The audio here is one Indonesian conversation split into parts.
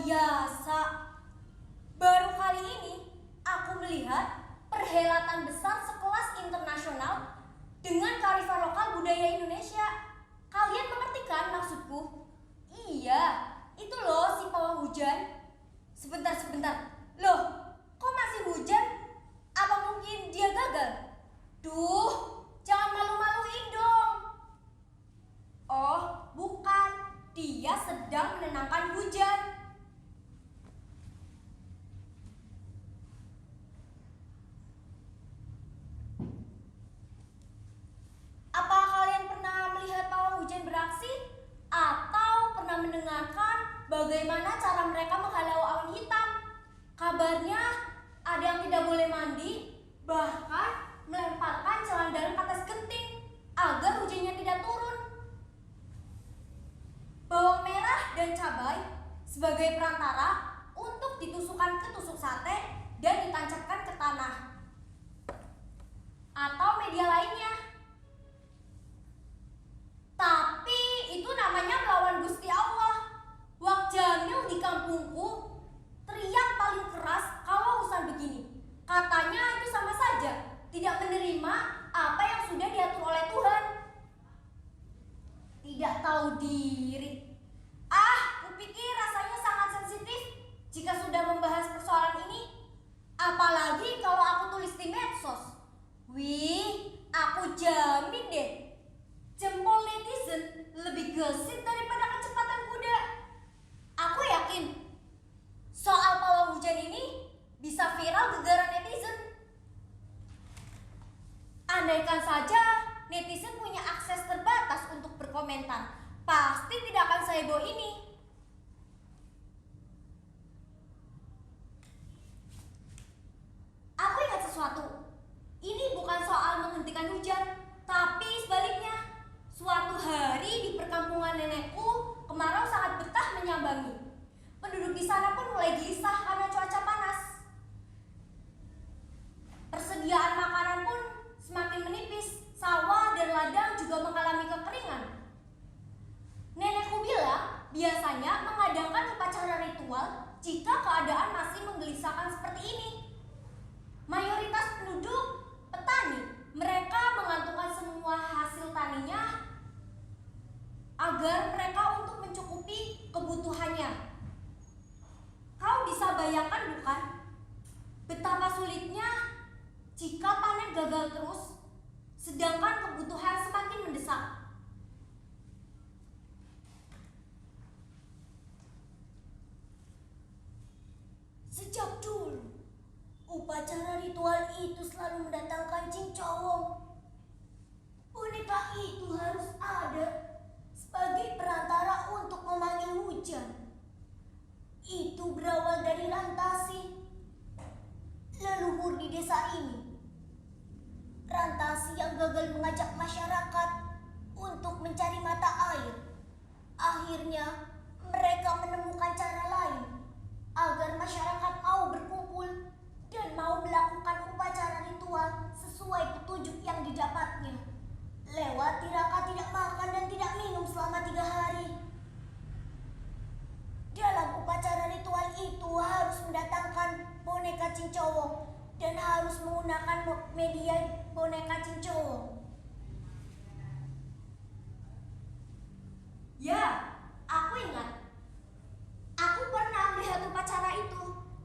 biasa. Baru kali ini aku melihat perhelatan besar sekelas internasional dengan kearifan lokal budaya Indonesia. Kalian mengerti kan maksudku? Iya, itu loh si pawang hujan. Sebentar. Loh, kok masih hujan? Apa mungkin dia gagal? Duh, jangan malu-maluin dong. Oh, bukan. Dia sedang menenangkan hujan. Apa kalian pernah melihat pawang hujan beraksi? Atau pernah mendengarkan bagaimana cara mereka menghalau awan hitam? Kabarnya ada yang tidak boleh mandi, bahkan melemparkan celana dalam ke atas genting agar hujannya tidak turun. Bawang merah dan cabai sebagai perantara untuk ditusukkan ke tusuk sate dan ditancapkan ke tanah atau media lainnya. Tapi itu namanya melawan Gusti Allah. Wak Jamil di kampungku teriak paling keras kalau urusan begini. Katanya itu sama saja tidak menerima apa yang sudah diatur oleh Tuhan. Tidak tahu diri. Kupikir rasanya sangat sensitif jika sudah membahas persoalan ini. Apalagi kalau aku tulis di medsos. Wih, aku jamin deh jempol netizen lebih gesit daripada kecepatan kuda. Aku yakin soal pawang hujan ini bisa viral gegara netizen. Andaikan saja netizen punya akses terbatas untuk berkomentar, pasti tidak akan seheboh ini. Aku ingat sesuatu. Ini bukan soal menghentikan hujan, tapi sebaliknya. Suatu hari di perkampungan nenekku, kemarau sangat betah menyambangi. Penduduk di sana pun mulai gelisah karena cuaca panas. Persediaan makanan pun semakin menipis. Sawah dan ladang juga mengalami kekeringan. Nenekku bilang biasanya mengadakan upacara ritual jika keadaan masih menggelisahkan seperti ini. Mayoritas penduduk petani. Mereka menggantungkan semua hasil taninya agar mereka untuk mencukupi kebutuhannya. Kau bisa bayangkan bukan betapa sulitnya jika panen gagal terus sedangkan kebutuhan semakin mendesak. Sejak dulu upacara ritual itu selalu mendatangkan cincowong. Boneka itu harus ada sebagai perantara untuk memanggil hujan. Itu berawal dari Rantasi, leluhur di desa ini. Rantasi yang gagal mengajak masyarakat untuk mencari mata air. Akhirnya mereka menemukan cara lain agar masyarakat mau berkumpul dan mau melakukan upacara ritual sesuai petunjuk yang didapatnya. Lewat tiraka tidak makan dan tidak minum selama 3 hari. Dalam upacara ritual itu harus mendatangkan boneka cincowong dan harus menggunakan media boneka cincowong. Ya, aku ingat. Aku pernah melihat upacara itu,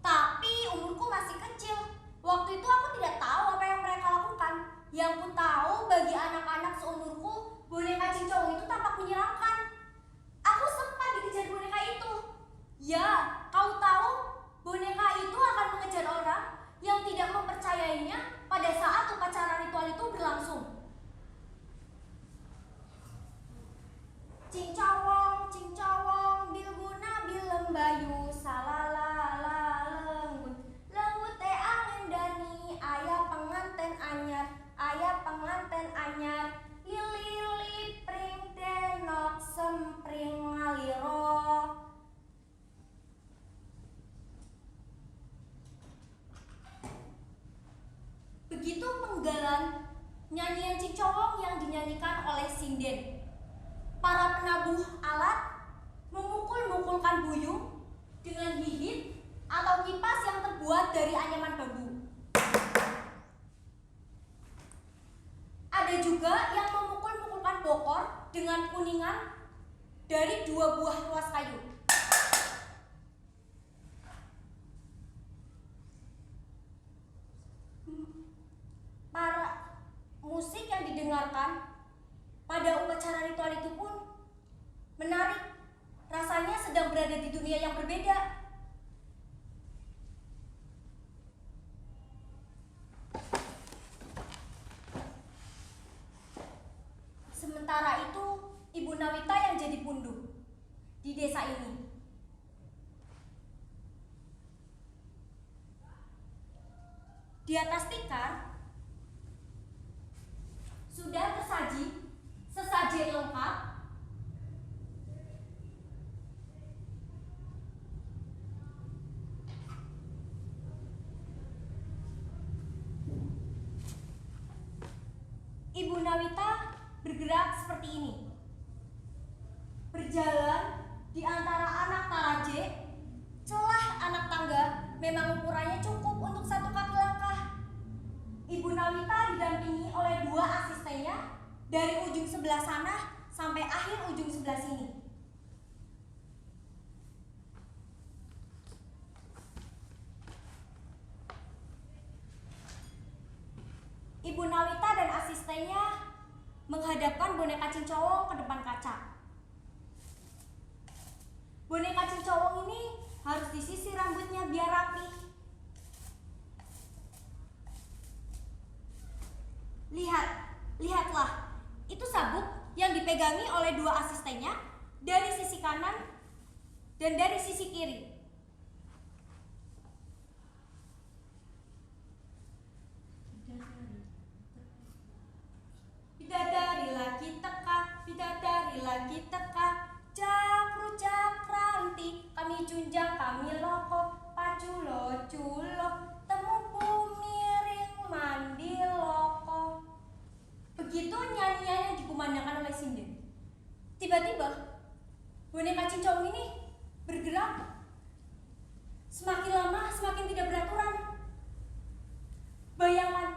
tapi umurku masih kecil. Waktu itu aku tidak tahu apa yang mereka lakukan. Yang ku tahu bagi anak-anak seumurku, boneka cincowong itu tampak menyeramkan. Aku sempat dikejar boneka itu. Ya, kau tahu boneka itu akan mengejar orang yang tidak mempercayainya pada saat upacara ritual itu berlangsung. Cincowong, cincowong, bilguna bilembayu, salalala lenggut. Lenggut teh angin dani, ayah penganten anyar, ayah penganten anyar. Lili pring denok sempring ngaliro. Begitu penggalan nyanyian cincowong yang dinyanyikan oleh sinden. Para penabuh alat memukul-mukulkan buyung dengan pukulan bokor dengan kuningan dari 2 buah ruas kayu. Para musik yang didengarkan pada upacara ritual itu pun menarik. Rasanya sedang berada di dunia yang berbeda. Sementara itu, Ibu Nawita yang jadi punduh di desa ini. Di atas tikar sudah tersaji sesajen lengkap Ibu Nawita bergerak seperti ini, berjalan di antara anak taraje. Celah anak tangga memang ukurannya cukup untuk 1 kaki langkah. Ibu Nawita didampingi oleh 2 asistennya dari ujung sebelah sana sampai akhir ujung sebelah sini. Ibu Nawita dan asistennya menghadapkan boneka Cincowong ke depan kaca. Boneka Cincowong ini harus disisir rambutnya biar rapi. Lihatlah, itu sabuk yang dipegangi oleh 2 asistennya dari sisi kanan dan dari sisi kiri. Bidadari lagi teka, cakru cakranti, kami junjang kami loko, paculo culo, temu miring mandi loko. Begitu nyanyian yang dikumandangkan oleh sinden. Tiba-tiba boneka Cincowong ini bergerak. Semakin lama semakin tidak beraturan. Bayangkan,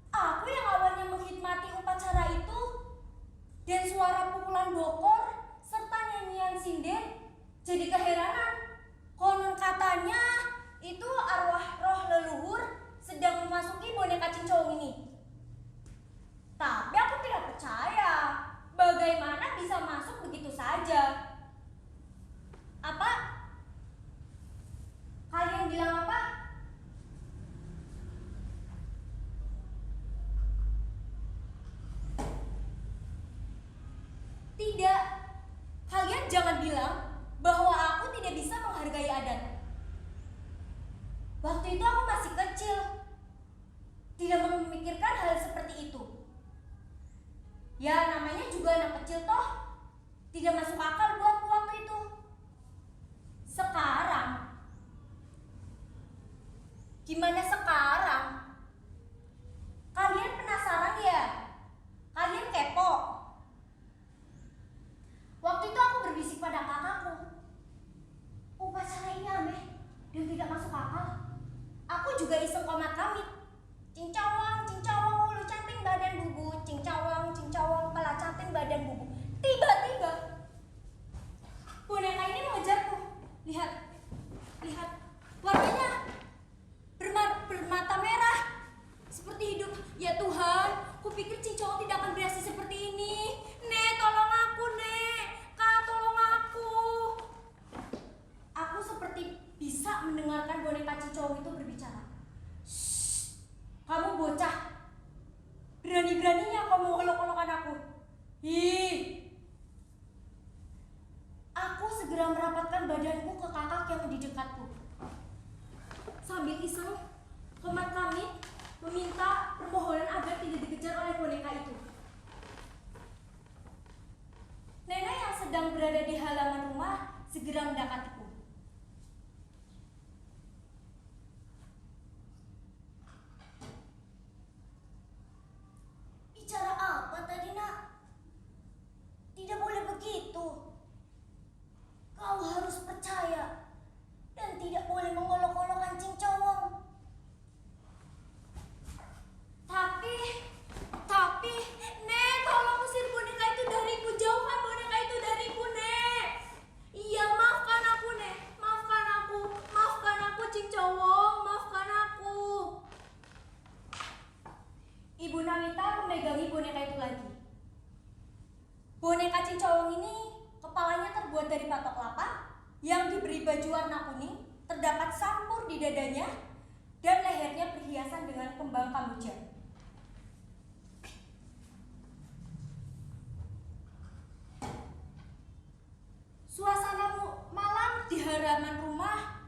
aku yang awalnya menghikmati upacara itu dan suara pukulan bokor serta nyanyian sinden jadi keheranan. Konon katanya itu arwah roh leluhur sedang memasuki boneka Cincowong ini. Tapi aku tidak percaya. Bagaimana bisa masuk begitu saja? Apa? Kalian bilang apa? Tidak. Kalian jangan bilang bahwa aku tidak bisa menghargai adat. Waktu itu aku masih kecil, tidak memikirkan hal seperti itu. Ya namanya juga anak kecil toh, tidak masuk akal buatku waktu itu. Sekarang, gimana sekarang? Kalian penasaran ya? Kalian kepo? Waktu itu aku berbisik pada kakakku, upacara ini aneh dan tidak masuk akal. Aku juga iseng komat kamit. Cincowong, cincowong, ulu canting badan bubu. Cincowong, cincowong, kepala canting badan bubu. Tiba-tiba boneka ini mengejarku. Lihat, warnanya bermata merah seperti hidup. Ya Tuhan, kupikir Cincowong tidak akan bereaksi seperti ini. Nek, tolong aku, Nek. Kak, tolong aku. Aku seperti bisa mendengarkan boneka Cincowong itu berbicara. Kamu bocah, berani-beraninya kamu olok-olokan aku. Ih. Aku segera merapatkan badanku ke kakak yang di dekatku. Sambil iseng, komat kami meminta permohonan agar tidak dikejar oleh boneka itu. Nenek yang sedang berada di halaman rumah segera mendekatiku. Bicara apa tadi, Nak? Tidak boleh begitu. Kau harus percaya dan tidak boleh mengolok-olokkan Cincowong. Tapi, Nek, tolong usir boneka itu dari kacing cowong ini kepalanya terbuat dari batok kelapa yang diberi baju warna kuning, terdapat sampur di dadanya, dan lehernya berhiasan dengan kembang kamboja. Suasana malam di halaman rumah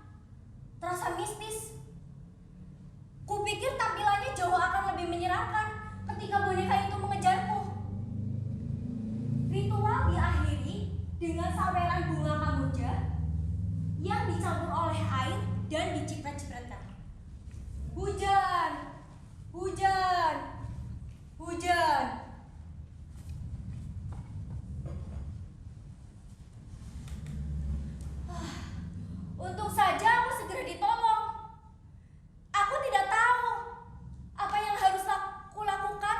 terasa mistis. Kupikir tampilannya jauh akan lebih menyeramkan ketika boneka itu mengejarku. Ritual diakhiri dengan saweran bunga kamboja yang dicampur oleh air dan diciprat-cipratkan. Hujan, hujan, hujan. Untung saja aku segera ditolong. Aku tidak tahu apa yang harus aku lakukan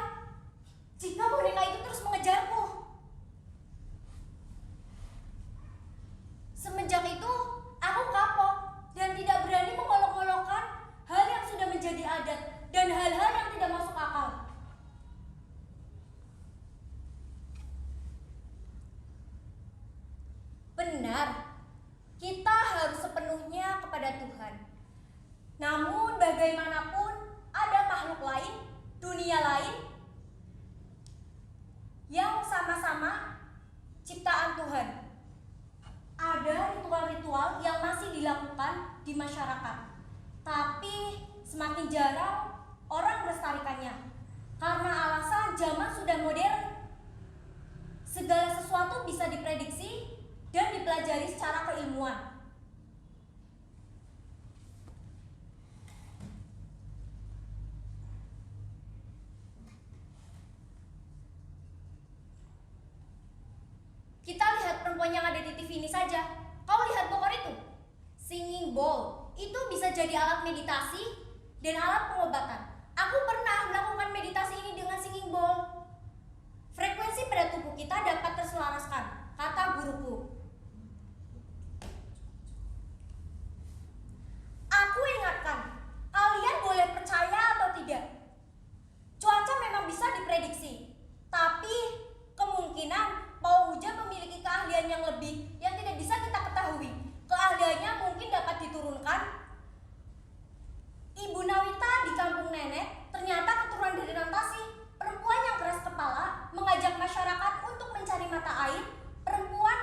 jika boneka itu terus mengejarku. Semenjak itu, aku kapok dan tidak berani mengolok-olokkan hal yang sudah menjadi adat dan hal-hal yang tidak masuk akal. Benar, kita harus sepenuhnya kepada Tuhan. Namun bagaimanapun ada makhluk lain, dunia lain yang sama-sama ciptaan Tuhan. Ada ritual-ritual yang masih dilakukan di masyarakat, tapi semakin jarang orang melestarikannya karena alasan zaman sudah modern. Segala sesuatu bisa diprediksi dan dipelajari secara keilmuan. Kita lihat perempuan yang ada di TV ini saja. Kau lihat bokor itu? Singing bowl. Itu bisa jadi alat meditasi dan alat pengobatan. Aku pernah melakukan meditasi ini dengan singing bowl. Frekuensi pada tubuh kita dapat terselaraskan, kata guruku. Aku ingatkan, kalian boleh percaya atau tidak. Cuaca memang bisa diprediksi, tapi kemungkinan pawang hujan memiliki keahlian yang lebih yang tidak bisa kita ketahui. Keahliannya mungkin dapat diturunkan. Ibu Nawita di kampung nenek ternyata keturunan dari Nantasi, perempuan yang keras kepala, mengajak masyarakat untuk mencari mata air, perempuan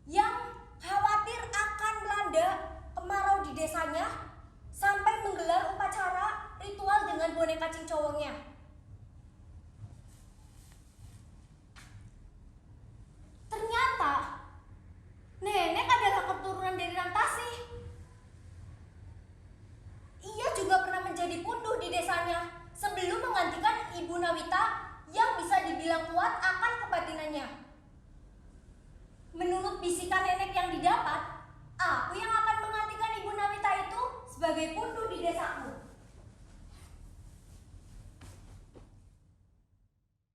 yang khawatir akan melanda kemarau di desanya, sampai menggelar upacara ritual dengan boneka cacing cowongnya. Ternyata nenek adalah keturunan dari Nantasi. Ia juga pernah menjadi punduh di desanya sebelum menggantikan Ibu Nawita yang bisa dibilang kuat akan kebatinannya. Menurut bisikan nenek yang didapat, aku yang akan menggantikan Ibu Nawita itu sebagai punduh di desaku.